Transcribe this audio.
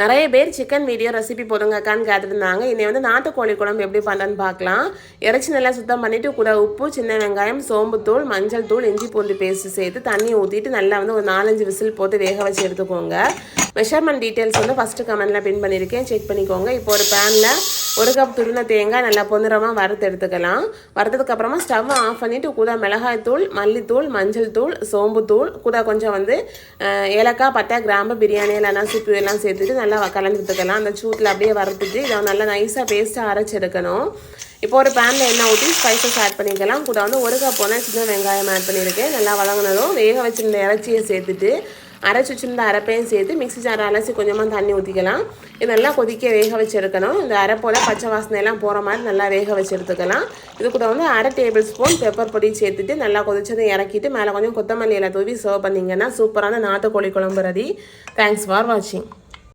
நிறைய பேர் chicken video recipe போடுங்கக்கான்னு கேட்டுருந்தாங்க. இன்னை வந்து நாட்டுக்கோழி குழம்பு எப்படி பண்ணுறேன்னு பார்க்கலாம். இறைச்சி நல்லா சுத்தம் பண்ணிவிட்டு கூட உப்பு, சின்ன வெங்காயம், சோம்புத்தூள், மஞ்சள் தூள், இஞ்சி பூண்டு பேஸ்ட்டு சேர்த்து தண்ணி ஊற்றிட்டு நல்லா வந்து ஒரு 4-5 விசில் போட்டு வேக வச்சு எடுத்துக்கோங்க. மெஷர்மெண்ட் டீட்டெயில்ஸ் வந்து ஃபஸ்ட்டு கமெண்ட்டில் பின் பண்ணியிருக்கேன், செக் பண்ணிக்கோங்க. இப்போ ஒரு பேனில் 1 கப் துருவின தேங்காய் நல்லா பொன்னிறமாக வறுத்து எடுத்துக்கலாம். வறுத்ததுக்கப்புறமா ஸ்டவ் ஆஃப் பண்ணிவிட்டு கூட மிளகாய்த்தூள், மல்லித்தூள், மஞ்சள் தூள், சோம்புத்தூள், கூட கொஞ்சம் வந்து ஏலக்காய், பட்டை, கிராம்பு, பிரியாணி இல்லைனா சிப்பு எல்லாம் சேர்த்துட்டு நல்லா கலந்து விட்டுக்கலாம். அந்த சூட்டில் அப்படியே வறுத்துட்டு இதை நல்லா நைஸாக பேஸ்ட்டாக அரைச்சி எடுக்கணும். இப்போ ஒரு பேனில் எண்ணெய் ஊற்றி ஸ்பைசஸ் ஆட் பண்ணிக்கலாம். கூட வந்து 1 கப் போனால் சின்ன வெங்காயம் ஆட் பண்ணியிருக்கேன். நல்லா வதங்கினதும் வேக வச்சிருந்த இறைச்சியை சேர்த்துட்டு அரைச்சி வச்சுருந்த அரைப்பையும் சேர்த்து மிக்ஸி ஜாரை அலசி கொஞ்சமாக தண்ணி ஊற்றிக்கலாம். இது நல்லா கொதிக்க வேக வச்சு எடுக்கணும். இந்த அரைப்போட பச்சை வாசனையெல்லாம் போகிற மாதிரி நல்லா வேக வச்சு எடுத்துக்கலாம். இது கூட வந்து 1/2 டேபிள் ஸ்பூன் பெப்பர் பொடி சேர்த்துட்டு நல்லா கொதிச்சதை இறக்கிட்டு மேலே கொஞ்சம் கொத்தமல்லி இலை தூவி சர்வ் பண்ணிங்கன்னா சூப்பரான நாட்டுக்கோழி குழம்பு ரெடி. தேங்க்ஸ் ஃபார் வாட்சிங்.